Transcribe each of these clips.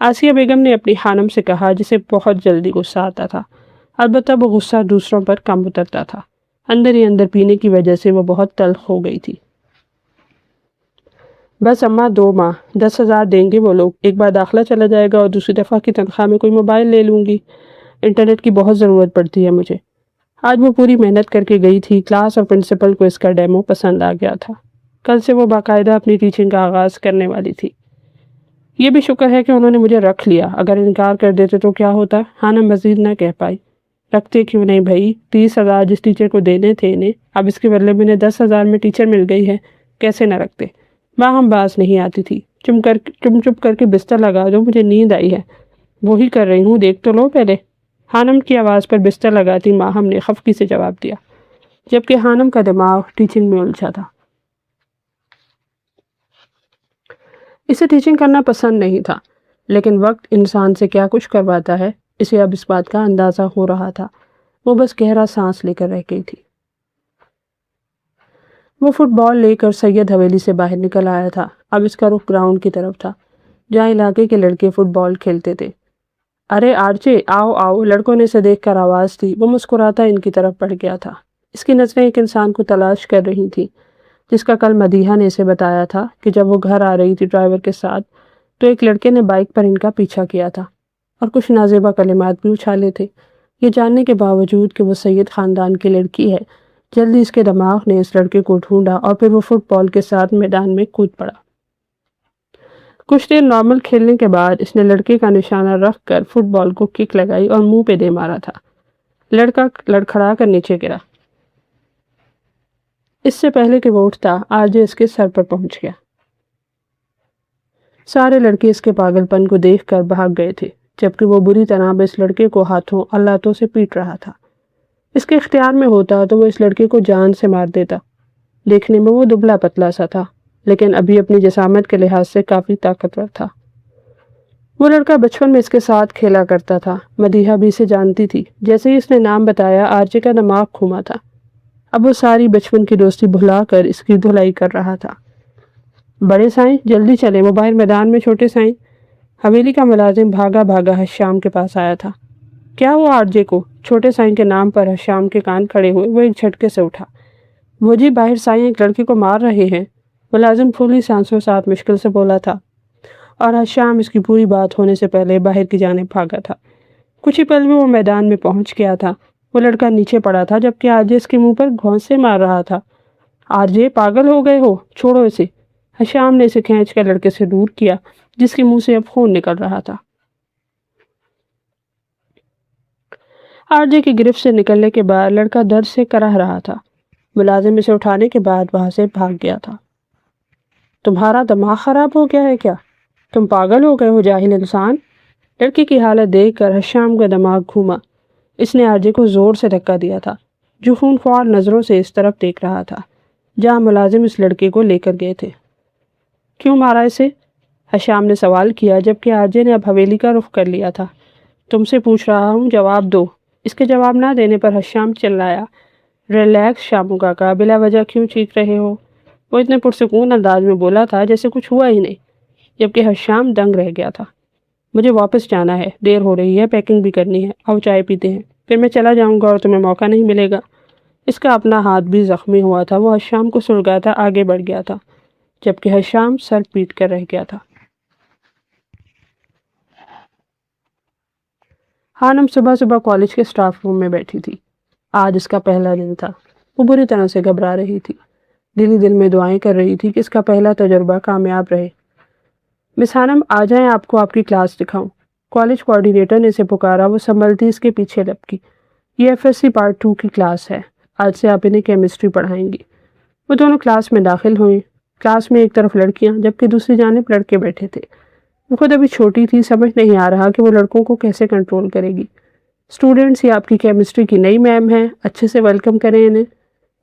آسیہ بیگم نے اپنی خانم سے کہا جسے بہت جلدی غصہ آتا تھا، البتہ وہ غصہ دوسروں پر کم اترتا تھا، اندر ہی اندر پینے کی وجہ سے وہ بہت تلخ ہو گئی تھی۔ بس اماں 2 ماہ 10,000 دیں گے وہ لوگ، ایک بار داخلہ چلا جائے گا اور دوسری دفعہ کی تنخواہ میں کوئی موبائل لے لوں گی، انٹرنیٹ کی بہت ضرورت پڑتی ہے مجھے۔ آج وہ پوری محنت کر کے گئی تھی، کلاس اور پرنسپل کو اس کا ڈیمو پسند آ گیا تھا، کل سے وہ باقاعدہ اپنی ٹیچنگ کا آغاز کرنے والی تھی۔ یہ بھی شکر ہے کہ انہوں نے مجھے رکھ لیا، اگر انکار کر دیتے تو کیا ہوتا؟ ہانا مزید نہ کہہ پائی۔ رکھتے کیوں نہیں بھائی، 30,000 جس ٹیچر کو دینے تھے انہیں، اب اس کے بدلے میں انہیں 10,000 میں ٹیچر مل گئی ہے، کیسے نہ رکھتے؟ باہم باز نہیں آتی تھی، چپ کر کے بستر لگا دو، مجھے نیند آئی ہے۔ وہی کر رہی ہوں، دیکھ تو لو پہلے۔ خانم کی آواز پر بستر لگاتی ماہم نے خفگی سے جواب دیا، جبکہ خانم کا دماغ ٹیچنگ میں الجھا تھا۔ اسے ٹیچنگ کرنا پسند نہیں تھا، لیکن وقت انسان سے کیا کچھ کرواتا ہے، اسے اب اس بات کا اندازہ ہو رہا تھا۔ وہ بس گہرا سانس لے کر رہ گئی تھی۔ وہ فٹ بال لے کر سید حویلی سے باہر نکل آیا تھا، اب اس کا رخ گراؤنڈ کی طرف تھا، جہاں علاقے کے لڑکے فٹ بال کھیلتے تھے۔ ارے آرچے، آؤ آؤ، لڑکوں نے اسے دیکھ کر آواز دی۔ وہ مسکراتا ان کی طرف بڑھ گیا تھا۔ اس کی نظریں ایک انسان کو تلاش کر رہی تھیں، جس کا کل مدیحہ نے اسے بتایا تھا کہ جب وہ گھر آ رہی تھی ڈرائیور کے ساتھ تو ایک لڑکے نے بائک پر ان کا پیچھا کیا تھا اور کچھ نازیبا کلمات بھی اچھالے تھے۔ یہ جاننے کے باوجود کہ وہ سید خاندان کی لڑکی ہے، جلدی اس کے دماغ نے اس لڑکے کو ڈھونڈا اور پھر وہ فٹ بال کے ساتھ میدان میں کود پڑا۔ کچھ دیر نارمل کھیلنے کے بعد اس نے لڑکے کا نشانہ رکھ کر فٹ بال کو کک لگائی اور منہ پہ دے مارا تھا۔ لڑکا لڑکھڑا کر نیچے گرا۔ اس سے پہلے کہ وہ اٹھتا، آرجے اس کے سر پر پہنچ گیا۔ سارے لڑکے اس کے پاگل پن کو دیکھ کر بھاگ گئے تھے، جبکہ وہ بری طرح اس لڑکے کو ہاتھوں اور لاتوں سے پیٹ رہا تھا۔ اس کے اختیار میں ہوتا تو وہ اس لڑکے کو جان سے مار دیتا۔ دیکھنے میں وہ دبلا پتلا سا تھا، لیکن ابھی اپنی جسامت کے لحاظ سے کافی طاقتور تھا۔ وہ لڑکا بچپن میں اس کے ساتھ کھیلا کرتا تھا، مدیحہ بھی اسے جانتی تھی۔ جیسے ہی اس نے نام بتایا، آرجے کا دماغ گھوما تھا۔ اب وہ ساری بچپن کی دوستی بھلا کر اس کی دھلائی کر رہا تھا۔ بڑے سائیں، جلدی چلیں، وہ باہر میدان میں چھوٹے سائیں۔ حویلی کا ملازم بھاگا بھاگا حشام کے پاس آیا تھا۔ کیا ہوا آرجے کو؟ چھوٹے سائیں کے نام پر حشام کے کان کھڑے ہوئے، وہ ایک جھٹکے سے اٹھا۔ وہ جی باہر سائیں ایک لڑکے کو مار رہے ہیں، ملازم پھولی سانسوں ساتھ مشکل سے بولا تھا، اور حشام اس کی پوری بات ہونے سے پہلے باہر کی جانب بھاگا تھا۔ کچھ ہی پل میں وہ میدان میں پہنچ گیا تھا۔ وہ لڑکا نیچے پڑا تھا، جبکہ آرجے اس کے منہ پر گھونسے مار رہا تھا۔ آرجے، پاگل ہو گئے ہو، چھوڑو اسے۔ حشام نے اسے کھینچ کر لڑکے سے دور کیا، جس کے منہ سے اب خون نکل رہا تھا۔ آرجے کی گرفت سے نکلنے کے بعد لڑکا درد سے کرہ رہا تھا۔ ملازم اسے اٹھانے کے بعد وہاں سے بھاگ گیا تھا۔ تمہارا دماغ خراب ہو گیا ہے کیا؟ تم پاگل ہو گئے ہو جاہل انسان؟ لڑکی کی حالت دیکھ کر حشام کا دماغ گھوما۔ اس نے آرجے کو زور سے دھکا دیا تھا، جو خون خوار نظروں سے اس طرف دیکھ رہا تھا جہاں ملازم اس لڑکے کو لے کر گئے تھے۔ کیوں مارا اسے؟ حشام نے سوال کیا، جبکہ آرجے نے اب حویلی کا رخ کر لیا تھا۔ تم سے پوچھ رہا ہوں، جواب دو۔ اس کے جواب نہ دینے پر حشام چلایا، ریلیکس شامو کاکا، بلا وجہ کیوں چیخ رہے ہو؟ وہ اتنے پرسکون انداز میں بولا تھا جیسے کچھ ہوا ہی نہیں، جبکہ حشام دنگ رہ گیا تھا۔ مجھے واپس جانا ہے، دیر ہو رہی ہے، پیکنگ بھی کرنی ہے، آؤ چائے پیتے ہیں، پھر میں چلا جاؤں گا اور تمہیں موقع نہیں ملے گا۔ اس کا اپنا ہاتھ بھی زخمی ہوا تھا۔ وہ حشام کو سلگاتا آگے بڑھ گیا تھا، جبکہ حشام سر پیٹ کر رہ گیا تھا۔ خانم صبح صبح کالج کے سٹاف روم میں بیٹھی تھی۔ آج اس کا پہلا دن تھا۔ وہ بری طرح سے گھبرا رہی تھی، دل ہی دل میں دعائیں کر رہی تھی کہ اس کا پہلا تجربہ کامیاب رہے۔ مس خانم، آ جائیں، آپ کو آپ کی کلاس دکھاؤں۔ کالج کوآرڈینیٹر نے اسے پکارا۔ وہ سنبھلتی اس کے پیچھے لپکی۔ یہ FSC پارٹ 2 کی کلاس ہے، آج سے آپ انہیں کیمسٹری پڑھائیں گی۔ وہ دونوں کلاس میں داخل ہوئیں۔ کلاس میں ایک طرف لڑکیاں جبکہ دوسری جانب لڑکے بیٹھے تھے۔ وہ خود ابھی چھوٹی تھی، سمجھ نہیں آ رہا کہ وہ لڑکوں کو کیسے کنٹرول کرے گی۔ اسٹوڈنٹس، یہ آپ کی کیمسٹری کی نئی میم ہیں، اچھے سے ویلکم کریں انہیں۔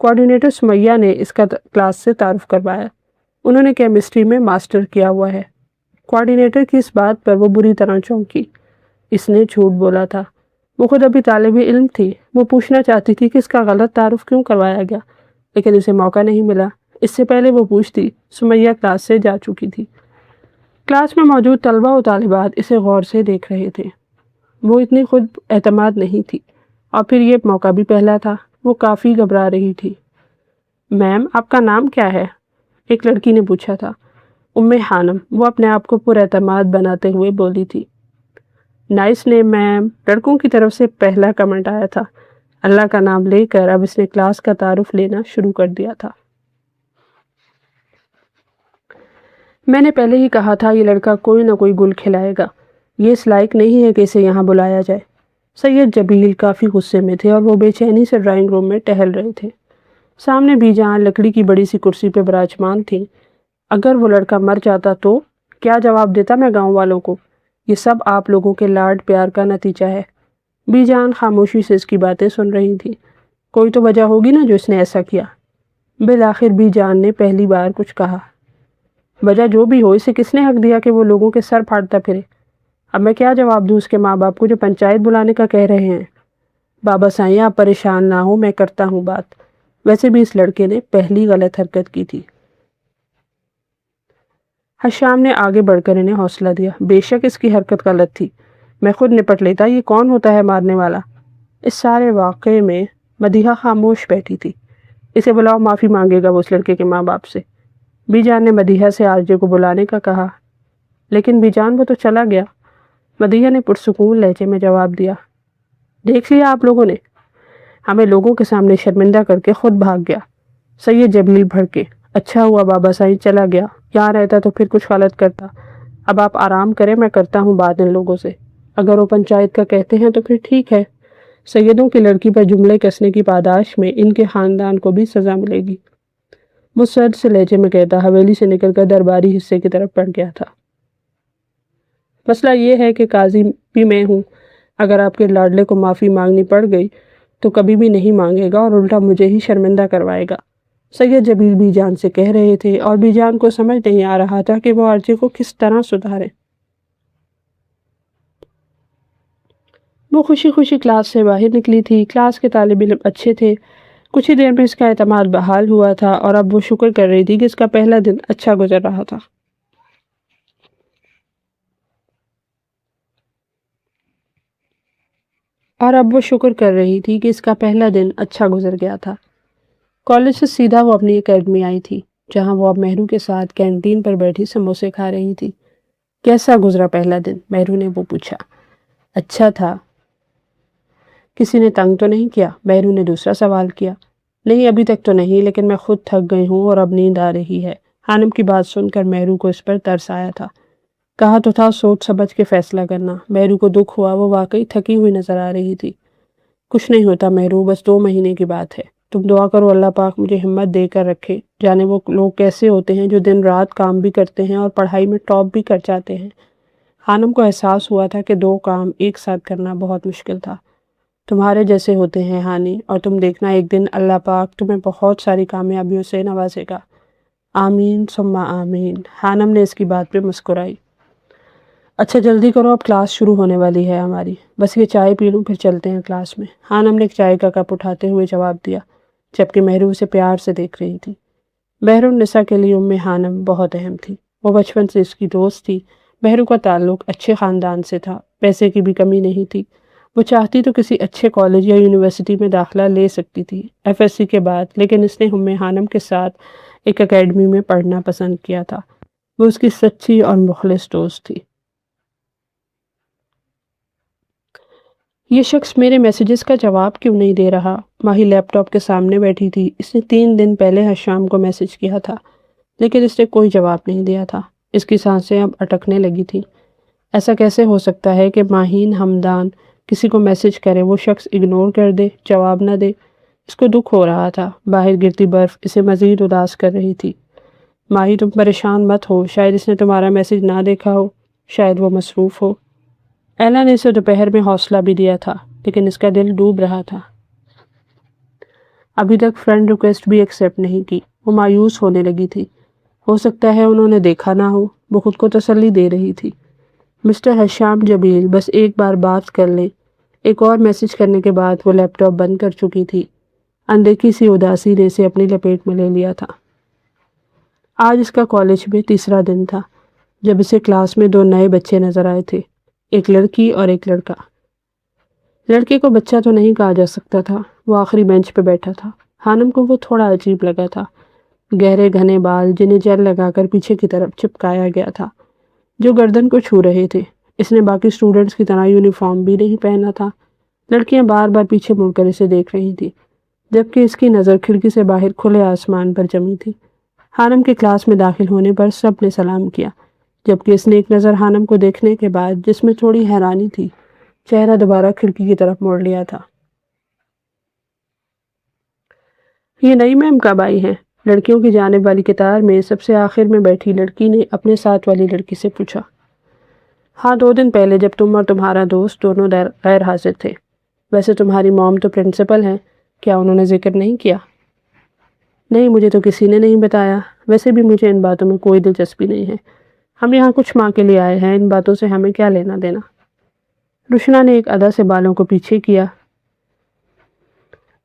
کوآرڈینیٹر سمیہ نے اس کا کلاس سے تعارف کروایا۔ انہوں نے کیمسٹری میں ماسٹر کیا ہوا ہے۔ کوآرڈینیٹر کی اس بات پر وہ بری طرح چونکی۔ اس نے جھوٹ بولا تھا۔ وہ خود ابھی طالب علم تھی۔ وہ پوچھنا چاہتی تھی کہ اس کا غلط تعارف کیوں کروایا گیا، لیکن اسے موقع نہیں ملا۔ اس سے پہلے وہ پوچھتی، سمیہ کلاس سے جا چکی تھی۔ کلاس میں موجود طلبہ و طالبات اسے غور سے دیکھ رہے تھے۔ وہ اتنی خود اعتماد نہیں تھی، اور پھر یہ موقع بھی پہلا تھا۔ وہ کافی گھبرا رہی تھی۔ میم، آپ کا نام کیا ہے؟ ایک لڑکی نے پوچھا تھا۔ حانم، وہ اپنے آپ کو پر اعتماد بناتے ہوئے بولی تھی۔ نائس نیم میم، لڑکوں کی طرف سے پہلا کمنٹ آیا تھا۔ اللہ کا نام لے کر اب اس نے کلاس کا تعارف لینا شروع کر دیا تھا۔ میں نے پہلے ہی کہا تھا یہ لڑکا کوئی نہ کوئی گل کھلائے گا۔ یہ اس لائق نہیں ہے کہ اسے یہاں بلایا جائے۔ سید جبیل کافی غصے میں تھے اور وہ بے چینی سے ڈرائنگ روم میں ٹہل رہے تھے۔ سامنے بی جان لکڑی کی بڑی سی کرسی پہ براجمان تھی۔ اگر وہ لڑکا مر جاتا تو کیا جواب دیتا میں گاؤں والوں کو؟ یہ سب آپ لوگوں کے لاڈ پیار کا نتیجہ ہے۔ بی جان خاموشی سے اس کی باتیں سن رہی تھی۔ کوئی تو وجہ ہوگی نا جو اس نے ایسا کیا۔ بالآخر بی جان نے پہلی بار کچھ کہا۔ وجہ جو بھی ہو، اسے کس نے حق دیا کہ وہ لوگوں کے سر پھاڑتا پھرے؟ اب میں کیا جواب دوں اس کے ماں باپ کو جو پنچایت بلانے کا کہہ رہے ہیں؟ بابا سائیں، آپ پریشان نہ ہو، میں کرتا ہوں بات۔ ویسے بھی اس لڑکے نے پہلی غلط حرکت کی تھی۔ حشام نے آگے بڑھ کر انہیں حوصلہ دیا۔ بے شک اس کی حرکت غلط تھی، میں خود نپٹ لیتا۔ یہ کون ہوتا ہے مارنے والا؟ اس سارے واقعے میں مدیحہ خاموش بیٹھی تھی۔ اسے بلاؤ، معافی مانگے گا وہ اس لڑکے کے ماں باپ سے۔ بی جان نے مدیحہ سے آرجے کو بلانے کا کہا، لیکن بی جان وہ تو چلا گیا۔ مدیحہ نے پرسکون لہجے میں جواب دیا، دیکھ لیا آپ لوگوں نے، ہمیں لوگوں کے سامنے شرمندہ کر کے خود بھاگ گیا۔ سید جبیل بھڑکے، اچھا ہوا بابا سائیں چلا گیا، یہاں رہتا تو پھر کچھ غلط کرتا۔ اب آپ آرام کریں، میں کرتا ہوں بات ان لوگوں سے۔ اگر وہ پنچایت کا کہتے ہیں تو پھر ٹھیک ہے۔ سیدوں کی لڑکی پر جملے کسنے کی پاداش میں ان کے خاندان کو بھی سزا ملے گی۔ وہ سرد سے لہجے میں کہتا حویلی سے نکل کر درباری حصے کی طرف بڑھ گیا تھا۔ مسئلہ یہ ہے کہ قاضی بھی میں ہوں۔ اگر آپ کے لاڈلے کو معافی مانگنی پڑ گئی تو کبھی بھی نہیں مانگے گا اور الٹا مجھے ہی شرمندہ کروائے گا۔ سید جبیل بی جان سے کہہ رہے تھے اور بی جان کو سمجھ نہیں آ رہا تھا کہ وہ آرجے کو کس طرح سدھارے۔ وہ خوشی خوشی کلاس سے باہر نکلی تھی۔ کلاس کے طالب علم اچھے تھے۔ کچھ ہی دیر میں اس کا اعتماد بحال ہوا تھا اور اب وہ شکر کر رہی تھی کہ اس کا پہلا دن اچھا گزر رہا تھا۔ گیا تھا۔ کالج سے سیدھا وہ اپنی اکیڈمی آئی تھی، جہاں وہ اب مہرو کے ساتھ کینٹین پر بیٹھی سموسے کھا رہی تھی۔ کیسا گزرا پہلا دن؟ مہرو نے وہ پوچھا۔ اچھا تھا۔ کسی نے تنگ تو نہیں کیا؟ مہرو نے دوسرا سوال کیا۔ نہیں، ابھی تک تو نہیں، لیکن میں خود تھک گئی ہوں اور اب نیند آ رہی ہے۔ حانم کی بات سن کر مہرو کو اس پر ترس آیا تھا۔ کہا تو تھا سوچ سمجھ کے فیصلہ کرنا۔ مہرو کو دکھ ہوا، وہ واقعی تھکی ہوئی نظر آ رہی تھی۔ کچھ نہیں ہوتا مہرو، بس 2 مہینے کی بات ہے۔ تم دعا کرو اللہ پاک مجھے ہمت دے کر رکھے۔ جانے وہ لوگ کیسے ہوتے ہیں جو دن رات کام بھی کرتے ہیں اور پڑھائی میں ٹاپ بھی کر جاتے ہیں۔ حانم کو احساس ہوا تھا کہ 2 کام ایک ساتھ کرنا بہت مشکل تھا۔ تمہارے جیسے ہوتے ہیں ہانی، اور تم دیکھنا ایک دن اللہ پاک تمہیں بہت ساری کامیابیوں سے نوازے گا۔ آمین ثم آمین۔ حانم نے اس کی بات پہ مسکرائی۔ اچھا جلدی کرو، اب کلاس شروع ہونے والی ہے ہماری۔ بس یہ چائے پی لوں پھر چلتے ہیں کلاس میں۔ حانم نے ایک چائے کا کپ اٹھاتے ہوئے جواب دیا، جبکہ مہرو اسے پیار سے دیکھ رہی تھی۔ بحرالنساء کے لیے حانم بہت اہم تھی۔ وہ بچپن سے اس کی دوست تھی۔ مہرو کا تعلق اچھے خاندان سے تھا، پیسے کی بھی کمی نہیں تھی۔ وہ چاہتی تو کسی اچھے کالج یا یونیورسٹی میں داخلہ لے سکتی تھی FSC کے بعد، لیکن اس نے حانم کے ساتھ ایک اکیڈمی میں پڑھنا پسند کیا تھا۔ وہ اس کی سچی اور مخلص دوست تھی۔ یہ شخص میرے میسیجز کا جواب کیوں نہیں دے رہا؟ ماہی لیپ ٹاپ کے سامنے بیٹھی تھی۔ اس نے 3 دن پہلے حشام کو میسیج کیا تھا، لیکن اس نے کوئی جواب نہیں دیا تھا۔ اس کی سانسیں اب اٹکنے لگی تھیں۔ ایسا کیسے ہو سکتا ہے کہ ماہین ہمدان کسی کو میسیج کرے، وہ شخص اگنور کر دے، جواب نہ دے؟ اس کو دکھ ہو رہا تھا۔ باہر گرتی برف اسے مزید اداس کر رہی تھی۔ ماہی تم پریشان مت ہو، شاید اس نے تمہارا میسیج نہ دیکھا ہو، شاید وہ مصروف ہو۔ ایلا نے اسے دوپہر میں حوصلہ بھی دیا تھا، لیکن اس کا دل ڈوب رہا تھا۔ ابھی تک فرینڈ ریکویسٹ بھی ایکسیپٹ نہیں کی۔ وہ مایوس ہونے لگی تھی۔ ہو سکتا ہے انہوں نے دیکھا نہ ہو، وہ خود کو تسلی دے رہی تھی۔ مسٹر حشام جبیل، بس ایک بار بات کر لیں۔ ایک اور میسیج کرنے کے بعد وہ لیپ ٹاپ بند کر چکی تھی۔ اندیکھی سی اداسی نے اسے اپنی لپیٹ میں لے لیا تھا۔ آج اس کا کالج میں تیسرا دن تھا۔ جب اسے کلاس میں 2 نئے بچے نظر آئے تھے، ایک لڑکی اور ایک لڑکا۔ لڑکے کو بچہ تو نہیں کہا جا سکتا تھا، وہ آخری بینچ پہ بیٹھا تھا۔ خانم کو وہ تھوڑا عجیب لگا تھا۔ گہرے گھنے بال جنہیں جیل لگا کر پیچھے کی طرف چپکایا گیا تھا، جو گردن کو چھو رہے تھے۔ اس نے باقی اسٹوڈنٹس کی طرح یونیفارم بھی نہیں پہنا تھا۔ لڑکیاں بار بار پیچھے مڑ کر اسے دیکھ رہی تھی، جبکہ اس کی نظر کھڑکی سے باہر کھلے آسمان پر جمی تھی۔ خانم کے کلاس میں داخل ہونے پر سب نے سلام کیا، جبکہ اس نے ایک نظر خانم کو دیکھنے کے بعد، جس میں تھوڑی حیرانی تھی، چہرہ دوبارہ کھڑکی کی طرف موڑ لیا تھا۔ یہ نئی میم کب آئی ہیں؟ لڑکیوں کی جانب والی قطار میں سب سے آخر میں بیٹھی لڑکی نے اپنے ساتھ والی لڑکی سے پوچھا۔ ہاں، 2 دن پہلے، جب تم اور تمہارا دوست دونوں غیر حاضر تھے۔ ویسے تمہاری موم تو پرنسپل ہیں، کیا انہوں نے ذکر نہیں کیا؟ نہیں، مجھے تو کسی نے نہیں بتایا۔ ویسے بھی مجھے ان باتوں میں کوئی دلچسپی نہیں ہے۔ ہم یہاں کچھ ماہ کے لیے آئے ہیں، ان باتوں سے ہمیں کیا لینا دینا؟ رشنا نے ایک ادا سے بالوں کو پیچھے کیا۔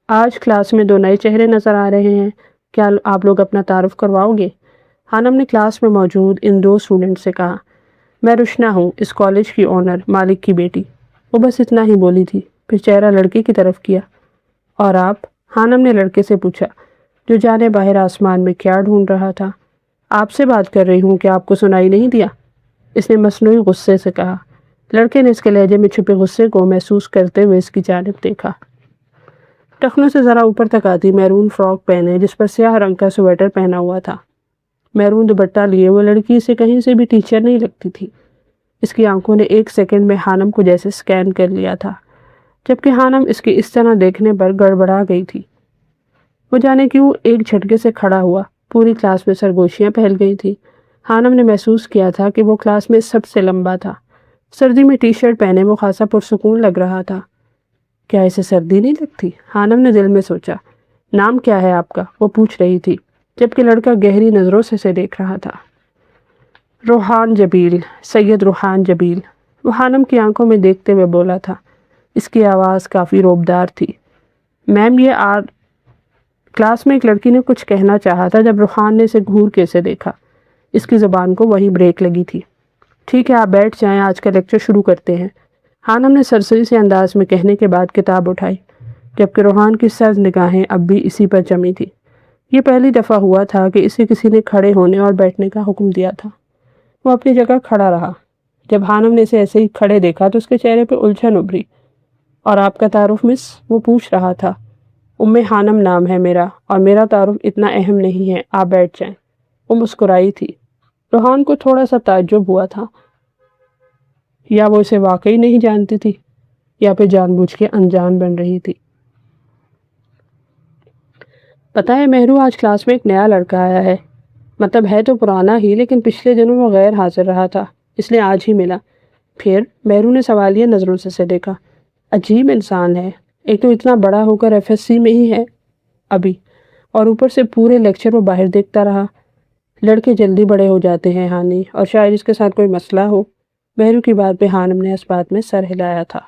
آج کلاس میں 2 نئے چہرے نظر آ رہے ہیں، کیا آپ لوگ اپنا تعارف کرواؤ گے؟ خانم نے کلاس میں موجود ان 2 اسٹوڈنٹ سے کہا۔ میں رشنا ہوں، اس کالج کی اونر، مالک کی بیٹی۔ وہ بس اتنا ہی بولی تھی، پھر چہرہ لڑکے کی طرف کیا۔ اور آپ؟ خانم نے لڑکے سے پوچھا، جو جانے باہر آسمان میں کیا ڈھونڈ رہا تھا۔ آپ سے بات کر رہی ہوں، کہ آپ کو سنائی نہیں دیا؟ اس نے مصنوعی غصے سے کہا۔ لڑکے نے اس کے لہجے میں چھپے غصے کو محسوس کرتے ہوئے اس کی جانب دیکھا۔ ٹخنوں سے ذرا اوپر تک آتی میرون فراک پہنے، جس پر سیاہ رنگ کا سویٹر پہنا ہوا تھا، میرون دوپٹہ لیے وہ لڑکی اسے کہیں سے بھی ٹیچر نہیں لگتی تھی۔ اس کی آنکھوں نے 1 سیکنڈ میں خانم کو جیسے سکین کر لیا تھا، جبکہ خانم اس کے اس طرح دیکھنے پر گڑبڑا گئی تھی۔ وہ جانے کیوں ایک جھٹکے سے کھڑا ہوا، پوری کلاس میں سرگوشیاں پھیل گئی تھی۔ خانم نے محسوس کیا تھا کہ وہ کلاس میں سب سے لمبا تھا۔ سردی میں ٹی شرٹ پہنے وہ خاصا پرسکون لگ رہا تھا۔ کیا اسے سردی نہیں لگتی؟ خانم نے دل میں سوچا۔ نام کیا ہے آپ کا؟ وہ پوچھ رہی تھی، جبکہ لڑکا گہری نظروں سے اسے دیکھ رہا تھا۔ روحان جبیل، سید روحان جبیل، وہ خانم کی آنکھوں میں دیکھتے ہوئے بولا تھا۔ اس کی آواز کافی روبدار تھی۔ میم، یہ کلاس میں ایک لڑکی نے کچھ کہنا چاہا تھا، جب روحان نے اسے گھور کے اسے دیکھا۔ اس کی زبان کو وہیں بریک لگی تھی۔ ٹھیک ہے، آپ بیٹھ جائیں، آج کا لیکچر شروع کرتے ہیں، خانم نے سرسری سے انداز میں کہنے کے بعد کتاب اٹھائی، جبکہ روحان کی سرد نگاہیں اب بھی اسی پر جمی تھی۔ یہ پہلی دفعہ ہوا تھا کہ اسے کسی نے کھڑے ہونے اور بیٹھنے کا حکم دیا تھا۔ وہ اپنی جگہ کھڑا رہا۔ جب خانم نے اسے ایسے ہی کھڑے دیکھا تو اس کے چہرے پہ الجھن ابھری۔ اور آپ کا تعارف مس؟ وہ پوچھ رہا تھا۔ خانم نام ہے میرا، اور میرا تعارف اتنا اہم نہیں ہے، آپ بیٹھ جائیں۔ وہ مسکرائی تھی۔ روحان کو تھوڑا سا تعجب ہوا تھا، یا وہ اسے واقعی نہیں جانتی تھی، یا پھر جان بوجھ کے انجان بن رہی تھی۔ پتہ ہے مہرو، آج کلاس میں ایک نیا لڑکا آیا ہے۔ مطلب ہے تو پرانا ہی، لیکن پچھلے دنوں وہ غیر حاضر رہا تھا، اس لیے آج ہی ملا۔ پھر؟ مہرو نے سوالیہ نظروں سے اسے دیکھا۔ عجیب انسان ہے، ایک تو اتنا بڑا ہو کر FSC میں ہی ہے ابھی، اور اوپر سے پورے لیکچر وہ باہر دیکھتا رہا۔ لڑکے جلدی بڑے ہو جاتے ہیں ہانی، اور شاید اس کے ساتھ کوئی مسئلہ ہو۔ مہرو کی بات پہ خانم نے اس بات میں سر ہلایا تھا۔